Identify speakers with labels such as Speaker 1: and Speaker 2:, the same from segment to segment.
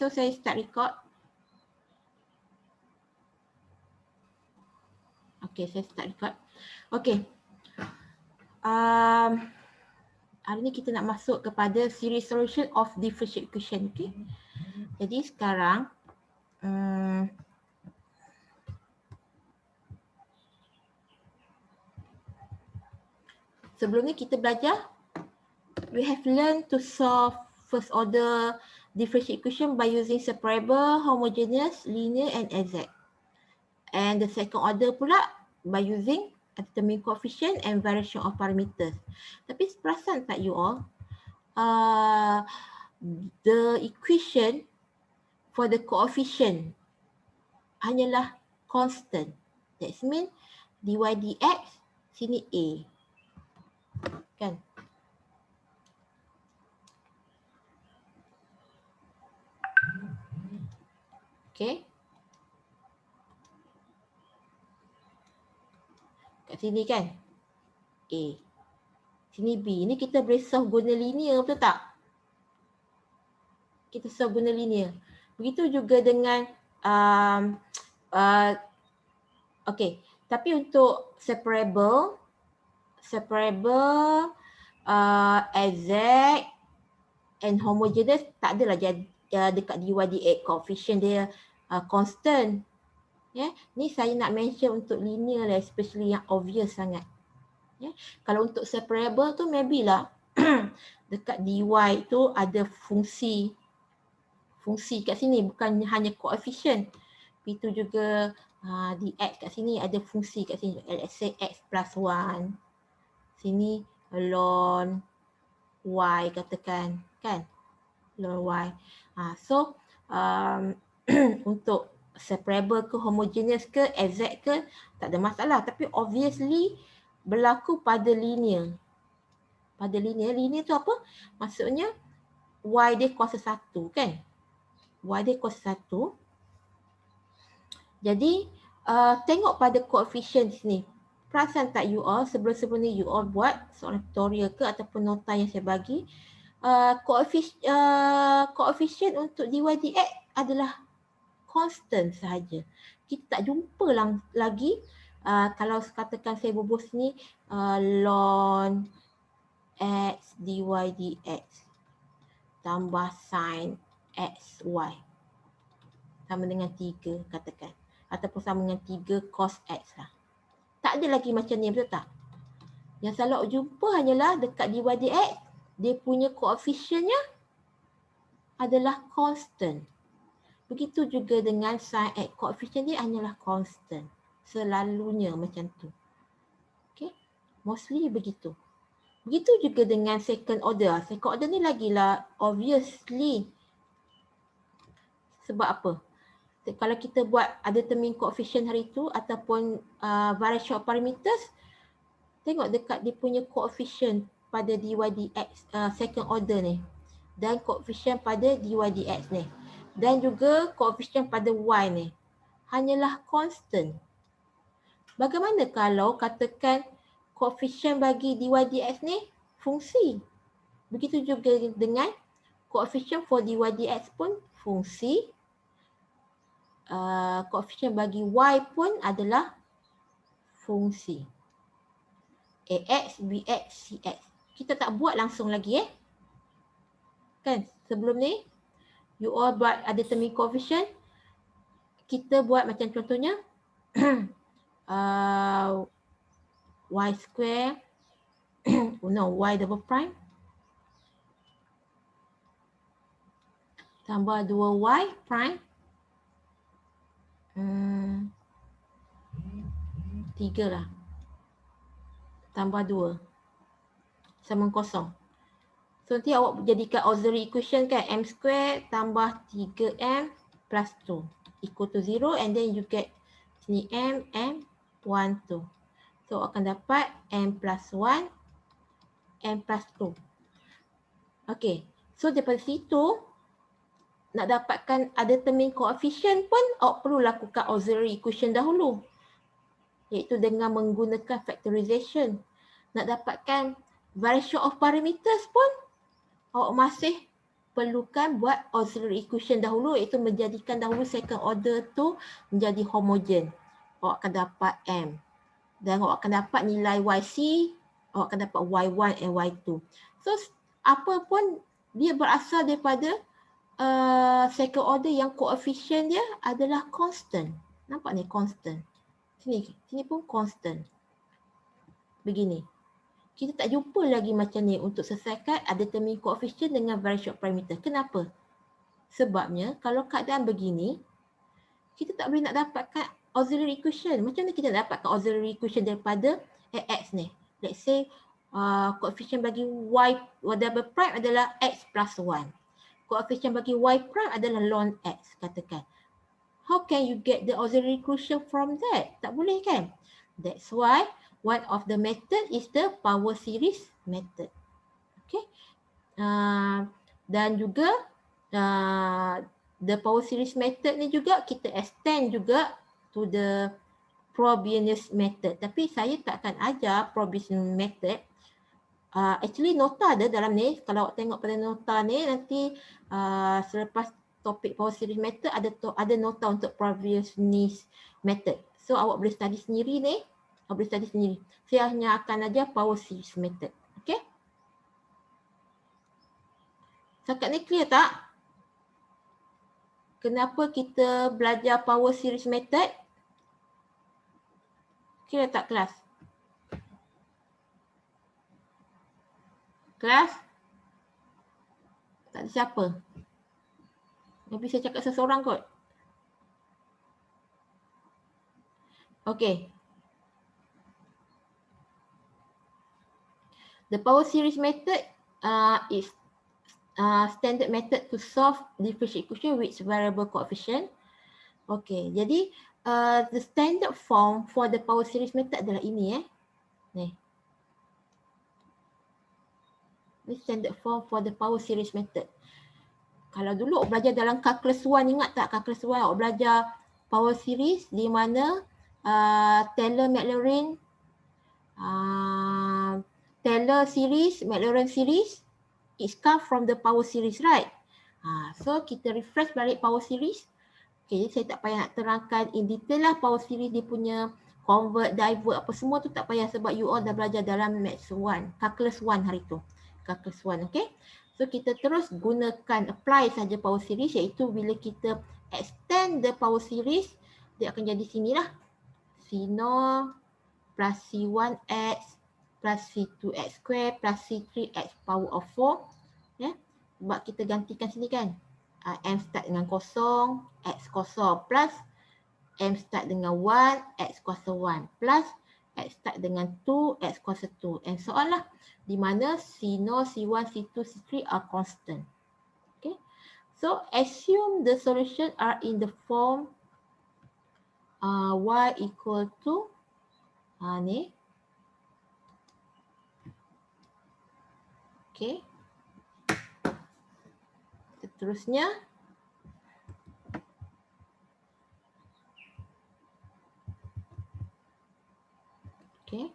Speaker 1: So saya start record. Okay, saya start record. Okay. Hari ni kita nak masuk kepada series solution of differential equation. Okay. Jadi sekarang sebelum ni kita belajar, we have learned to solve first order differential equation by using separable, homogeneous, linear and exact. And the second order pula by using determining coefficient and variation of parameters. Tapi perasan tak you all, the equation for the coefficient hanyalah constant. That means dy dx sini a. Kan? Okay. Kat sini kan A, sini B. Ni kita boleh solve guna linear, betul tak? Kita solve guna linear. Begitu juga dengan okay. Tapi untuk separable, exact and homogeneous tak adalah dekat dy dx coefficient dia constant. Yeah. Ni saya nak mention untuk linear lah, especially yang obvious sangat. Yeah. Kalau untuk separable tu maybe lah dekat dy tu ada fungsi kat sini, bukan hanya coefficient. Itu juga dx kat sini ada fungsi kat sini. Let's say x plus 1. Sini ln y katakan, kan? Ln y. So untuk separable ke, homogeneous ke, exact ke, tak ada masalah. Tapi obviously berlaku pada linear. Pada linear, linear tu apa? Maksudnya y dia kuasa 1 kan? Y dia kuasa 1. Jadi tengok pada coefficient sini. Perasan tak you all, sebelum ni you all buat soalan tutorial ke ataupun nota yang saya bagi, coefficient untuk dy dx adalah constant sahaja. Kita tak jumpa lagi kalau katakan saya bubuh sini ln x dy dx tambah sin xy sama dengan 3 katakan, ataupun sama dengan 3 cos x lah. Tak ada lagi macam ni, betul tak? Yang selalu jumpa hanyalah dekat dy dx, dia punya koefisiennya adalah constant. Begitu juga dengan sin x, koefisien dia hanyalah constant. Selalunya macam tu. Okay, mostly begitu. Begitu juga dengan second order. Second order ni lagilah obviously. Sebab apa? Kalau kita buat ada determining coefficient hari tu ataupun variation of parameters, tengok dekat dia punya coefficient pada dy dx second order ni, dan coefficient pada dy dx ni, dan juga coefficient pada y ni hanyalah constant. Bagaimana kalau katakan coefficient bagi dy dx ni fungsi? Begitu juga dengan coefficient for dy dx pun fungsi. Coefficient bagi y pun adalah fungsi. Ax, bx, cx. Kita tak buat langsung lagi kan? Sebelum ni you all buat ada determining coefficient. Kita buat macam contohnya y square no, y double prime tambah 2y prime 3 lah tambah 2 sama kosong. So nanti awak jadikan auxiliary equation kan, m square tambah 3m plus 2 equal to 0, and then you get sini m 1, 2. So akan dapat m plus 1, m plus 2. Okay, so daripada situ nak dapatkan ada determining coefficient pun awak perlu lakukan auxiliary equation dahulu, iaitu dengan menggunakan factorization. Nak dapatkan variation of parameters pun awak masih perlukan buat auxiliary equation dahulu, iaitu menjadikan dahulu second order tu menjadi homogen. Awak akan dapat M. Dan awak akan dapat nilai YC, awak akan dapat Y1 and Y2. So apa pun dia berasal daripada second order yang koefisien dia adalah constant. Nampak ni constant. Sini pun constant. Begini. Kita tak jumpa lagi macam ni untuk selesaikan determining coefficient dengan very short parameter. Kenapa? Sebabnya kalau keadaan begini, kita tak boleh nak dapatkan auxiliary equation. Macam mana kita nak dapatkan auxiliary equation daripada X ni? Let's say coefficient bagi Y double prime adalah X plus 1. Coefficient bagi Y prime adalah ln X, katakan. How can you get the auxiliary equation from that? Tak boleh kan? That's why one of the method is the power series method. Okay. Dan juga the power series method ni juga kita extend juga to the Frobenius method. Tapi saya tak akan ajar Frobenius method. Actually nota ada dalam ni. Kalau awak tengok pada nota ni nanti selepas topik power series method ada nota untuk Frobenius method. So awak boleh study sendiri ni. Awak boleh study sendiri. Saya hanya akan ajar power series method. Okay. Setakat ni clear tak? Kenapa kita belajar power series method? Clear tak kelas? Kelas? Tak ada siapa? Maybe saya cakap seseorang kot. Okay. The power series method is standard method to solve differential equation with variable coefficient. Okay, jadi the standard form for the power series method adalah ini Ni. Ini standard form for the power series method. Kalau dulu awak belajar dalam calculus 1, ingat tak calculus 1 awak belajar power series di mana Taylor-Maclaurin Taylor series, Maclaurin series, it comes from the power series, right? So kita refresh balik power series. Okay, saya tak payah nak terangkan in detail lah power series dia punya convert, divert apa semua tu tak payah sebab you all dah belajar dalam Maths 1, calculus 1 hari tu. Calculus 1, okay? So kita terus gunakan apply saja power series, iaitu bila kita extend the power series dia akan jadi sinilah. C0 plus C1x plus C2x square plus C3x power of 4. Ya. Sebab kita gantikan sini kan. M start dengan kosong, X kosong plus M start dengan 1, X kuasa 1 plus X start dengan 2, X kuasa 2 and so on lah. Di mana C0, C1, C2, C3 are constant. Okay. So assume the solution are in the form Y equal to ni. Okay. Seterusnya. Okay.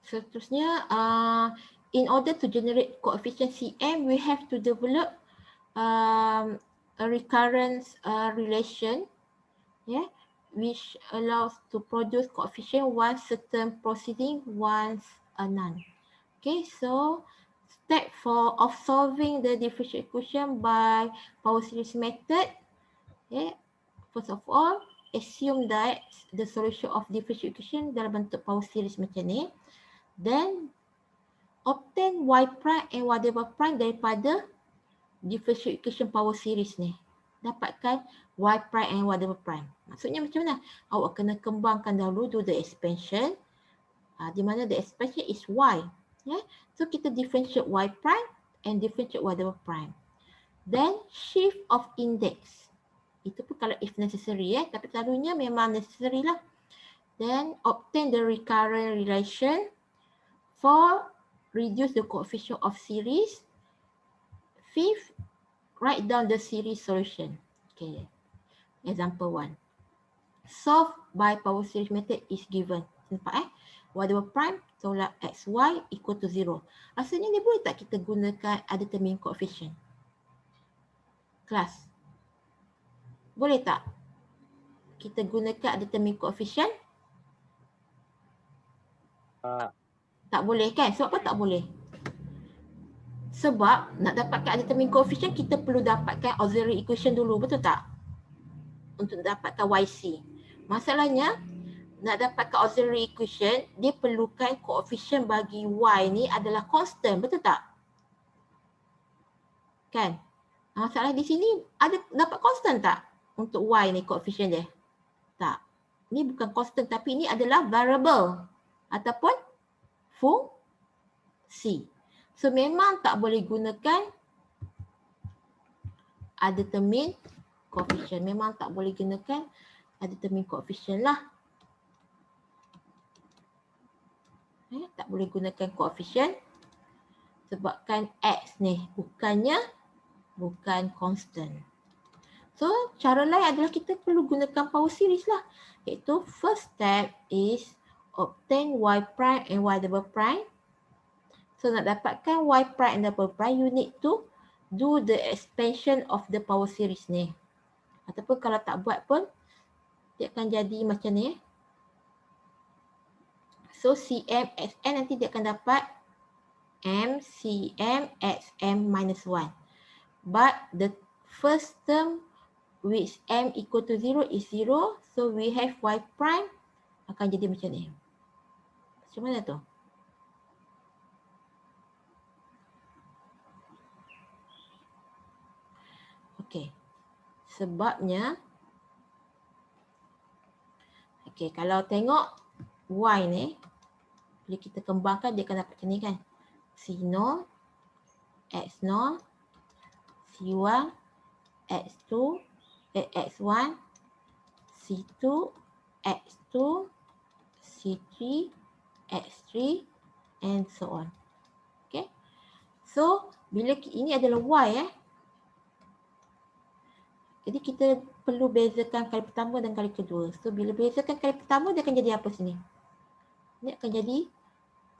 Speaker 1: Seterusnya, in order to generate coefficient Cm, we have to develop a recurrence relation, yeah, which allows to produce coefficient once certain proceeding, once a none. Okay, so step of solving the differential equation by power series method. Okay, first of all, assume that the solution of differential equation dalam bentuk power series macam ni. Then obtain y prime and y double prime daripada differential equation power series ni. Dapatkan y prime and y double prime. Maksudnya macam mana? Awak kena kembangkan dahulu do the expansion. Di mana the expansion is y. Yeah? So kita differentiate y prime and differentiate y double prime. Then shift of index. Itu pun kalau if necessary tapi selalunya memang necessary lah. Then obtain the recurrent relation for reduce the coefficient of series. Fifth, write down the series solution. Okay. Example 1. Solve by power series method is given. Nampak Y double prime tolak XY equal to 0. Rasanya ni boleh tak kita gunakan determining coefficient? Kelas. Boleh tak kita gunakan determining coefficient? Tak boleh kan? Sebab apa tak boleh? Sebab nak dapatkan determining coefficient kita perlu dapatkan auxiliary equation dulu, betul tak? Untuk dapatkan YC. Masalahnya nak dapatkan auxiliary equation dia perlukan coefficient bagi Y ni adalah constant, betul tak? Kan? Masalah di sini ada dapat constant tak untuk Y ni coefficient dia? Tak. Ni bukan constant tapi ini adalah variable ataupun fungsi. So memang tak boleh gunakan determining coefficient. Memang tak boleh gunakan determining coefficient lah. Tak boleh gunakan coefficient sebabkan X ni bukan constant. So cara lain adalah kita perlu gunakan power series lah. Iaitu first step is obtain Y prime and Y double prime. So nak dapatkan Y prime and double prime, you need to do the expansion of the power series ni. Ataupun kalau tak buat pun, dia akan jadi macam ni. So Cm Xn nanti dia akan dapat M Cm Xm minus 1. But the first term which M equal to 0 is 0. So we have Y prime akan jadi macam ni. Macam mana tu? Okey. Sebabnya kalau tengok Y ni bila kita kembangkan dia akan dapat macam ni kan. C0 X0 C1 X2 X1 C2 X2 C3 X3 and so on. Okay. So bila ini adalah Y jadi kita perlu bezakan kali pertama dan kali kedua. So bila bezakan kali pertama dia akan jadi apa sini? Ini akan jadi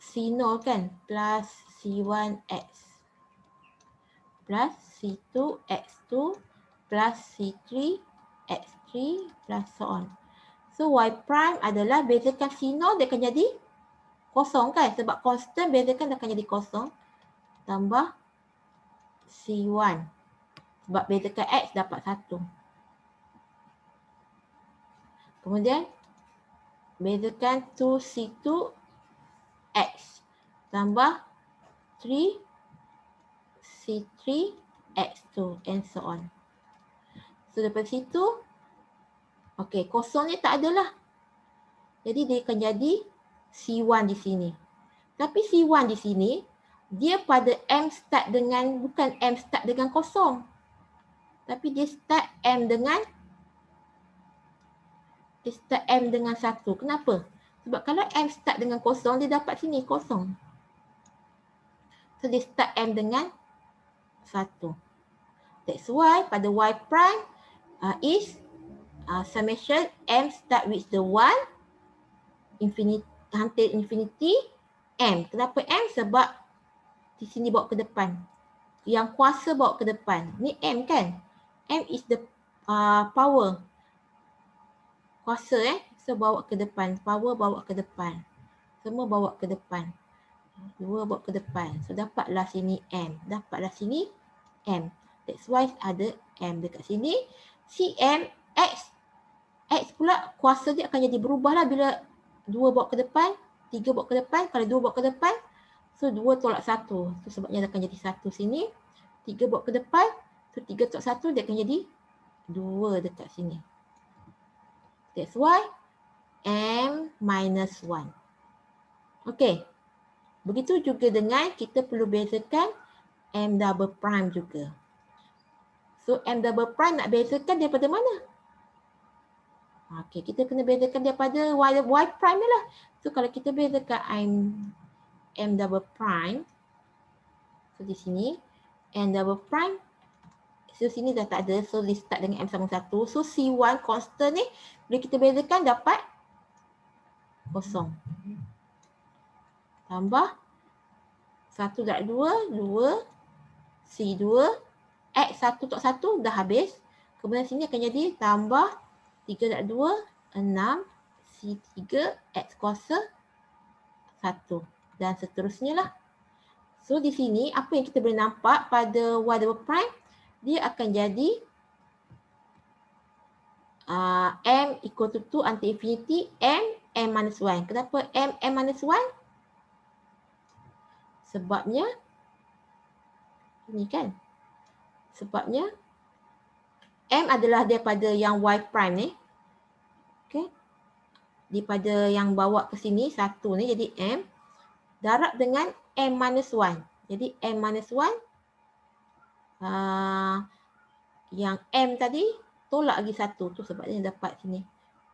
Speaker 1: C0 kan plus C1X plus C2 X2 plus C3 X3 plus so on. So Y prime adalah bezakan C0 dia akan jadi kosong kan sebab constant bezakan dia akan jadi kosong tambah C1 sebab bezakan X dapat 1. Kemudian bezakan 2C2 X tambah 3C3 X2 and so on. So daripada situ kosong ni tak adalah. Jadi dia akan jadi C1 di sini. Tapi C1 di sini dia pada M start dengan bukan M start dengan kosong. Tapi dia start M dengan 1. Kenapa? Sebab kalau M start dengan kosong, dia dapat sini kosong. So dia start M dengan 1. That's why pada Y prime is summation M start with the 1 infinity until infinity M. Kenapa M? Sebab di sini bawa ke depan. Yang kuasa bawa ke depan. Ni M kan? M is the power. Kuasa so bawa ke depan. Power bawa ke depan. Semua bawa ke depan. 2 bawa ke depan. So dapatlah sini M. Dapatlah sini M. That's why ada M dekat sini. Cm X. X pula kuasa dia akan jadi berubah lah bila 2 bawa ke depan. 3 bawa ke depan. Kalau 2 bawa ke depan. So 2 tolak 1. So sebabnya dia akan jadi 1 sini. 3 bawa ke depan. So 3 tolak 1 dia akan jadi 2 dekat sini. That's why M minus 1. Okay. Begitu juga dengan kita perlu bezakan M double prime juga. So M double prime nak bezakan daripada mana? Okay, kita kena bezakan daripada Y prime ni lah. So kalau kita bezakan M double prime. So di sini M double prime. So sini dah tak ada. So dia start dengan M sama 1. So C1 constant ni bila kita bezakan dapat kosong. tambah 1/2, 2, C2, X 1/1 dah habis. Kemudian sini akan jadi tambah 3/2, 6, C3, X kuasa 1 dan seterusnya lah. So di sini apa yang kita boleh nampak pada Y double prime, dia akan jadi M equal to 2 until infinity M minus 1. Kenapa M minus 1? Sebabnya ini kan. Sebabnya M adalah daripada yang Y prime ni. Okay. Daripada yang bawa ke sini, 1 ni jadi M. Darab dengan M minus 1. Jadi M minus 1. Yang M tadi tolak lagi 1. Tu sebabnya dapat sini.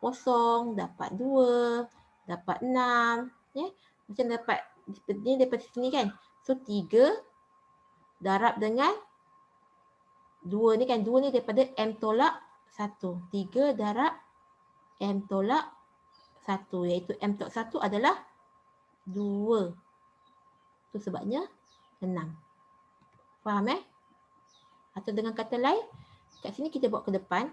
Speaker 1: 0, dapat 2, dapat 6. Ya. Macam dapat, ni daripada sini kan. So 3 darab dengan 2 ni kan. 2 ni daripada M tolak 1. 3 darab M tolak 1. Iaitu M tolak 1 adalah 2. Tu sebabnya 6. Faham Atau dengan kata lain, kat sini kita bawa ke depan.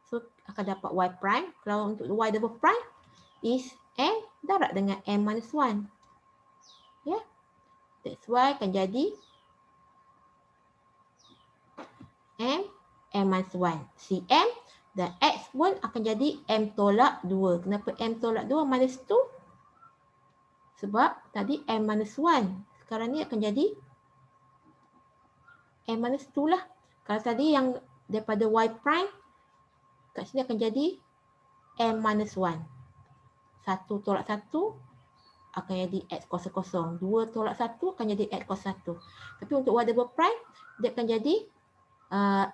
Speaker 1: So akan dapat Y prime. Kalau untuk Y double prime is M darab dengan M minus 1. Ya. That's why akan jadi M minus 1. CM dan X pun akan jadi M tolak 2. Kenapa M tolak 2 minus 2? Sebab tadi M minus 1. Sekarang ni akan jadi M minus 2 lah. Kalau tadi yang daripada Y prime, kat sini akan jadi M minus 1. 1 tolak 1 akan jadi X kuasa 0. 2 tolak 1 akan jadi X kuasa 1. Tapi untuk Y double prime, dia akan jadi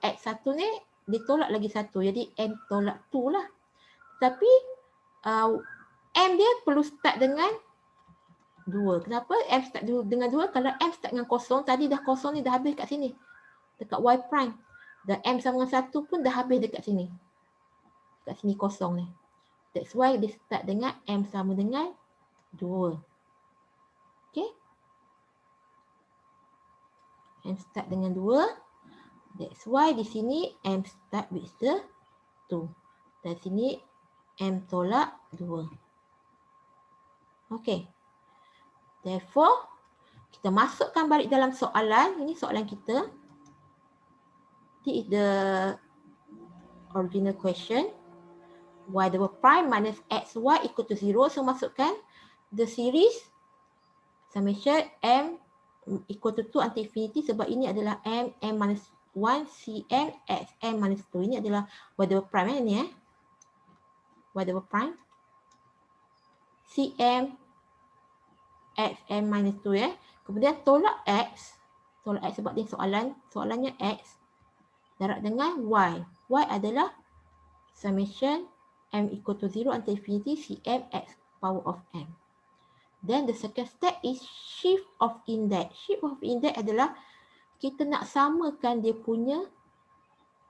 Speaker 1: X1 ni ditolak lagi 1. Jadi M tolak 2 lah. Tapi M dia perlu start dengan 2. Kenapa M start dengan 2? Kalau M start dengan 0, tadi dah 0 ni dah habis kat sini. Dekat Y prime. Dan M sama dengan 1 pun dah habis dekat sini. Dekat sini 0 ni. That's why dia start dengan M sama dengan 2. Okay. M start dengan 2. That's why di sini M start with the 2. Dan sini M tolak 2. Okay. Therefore, kita masukkan balik dalam soalan. Ini soalan kita. This is the original question. Y double prime minus XY equal to 0. So, masukkan the series summation M equal to 2 until infinity. Sebab ini adalah M minus 1 CM X M minus 2. Ini adalah Y double prime ni Y double prime CM X M minus 2 Kemudian tolak X. Tolak X sebab dia soalannya X. Darab dengan Y. Y adalah summation M equal to 0 until infinity CM X power of M. Then the second step is shift of index. Shift of index adalah kita nak samakan dia punya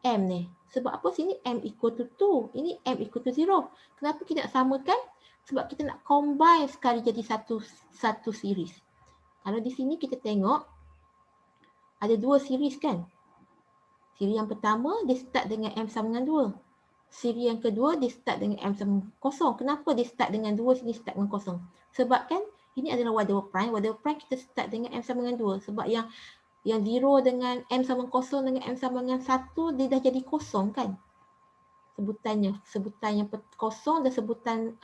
Speaker 1: M ni. Sebab apa sini M equal to 2. Ini M equal to 0. Kenapa kita nak samakan? Sebab kita nak combine sekali jadi satu series. Kalau di sini kita tengok ada 2 series kan. Series yang pertama dia start dengan M sama dengan 2. Series yang kedua dia start dengan M sama 0. Kenapa dia start dengan 2, sini start dengan 0? Sebab kan ini adalah Y double prime. Y double prime kita start dengan M sama dengan 2. Sebab yang 0 dengan M sama 0 dengan M sama dengan 1 dia dah jadi 0 kan. Sebutan yang 0 dan sebutan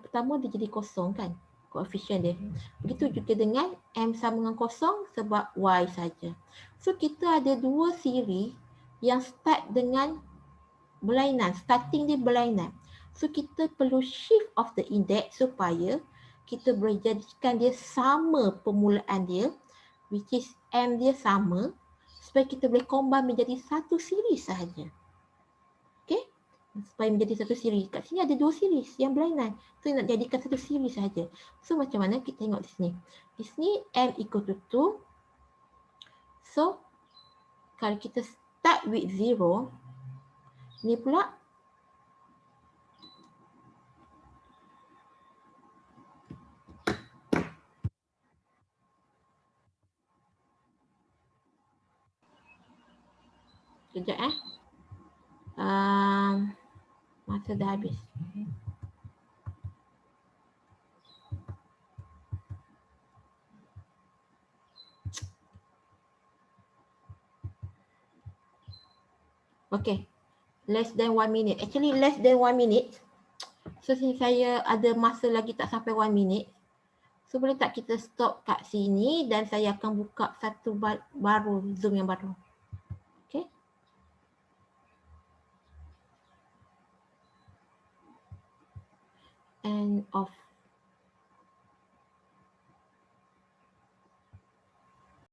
Speaker 1: pertama dia jadi 0 kan. Koefisien dia. Begitu juga dengan M sama dengan 0 sebab Y saja. So kita ada 2 siri yang start dengan berlainan. Starting dia berlainan. So kita perlu shift of the index supaya kita boleh jadikan dia sama permulaan dia. Which is M dia sama. Supaya kita boleh combine menjadi satu siri sahaja. Okay. Supaya menjadi satu siri. Kat sini ada 2 siri yang berlainan. So nak jadikan satu siri sahaja. So macam mana kita tengok di sini. Di sini M equal to 2. So kalau kita start with 0. Ni pula Sekejap masa dah habis. Okay, less than 1 minute. Actually less than 1 minute. So since saya ada masa lagi tak sampai 1 minute, so boleh tak kita stop kat sini dan saya akan buka satu baru, Zoom yang baru. Okay. And off.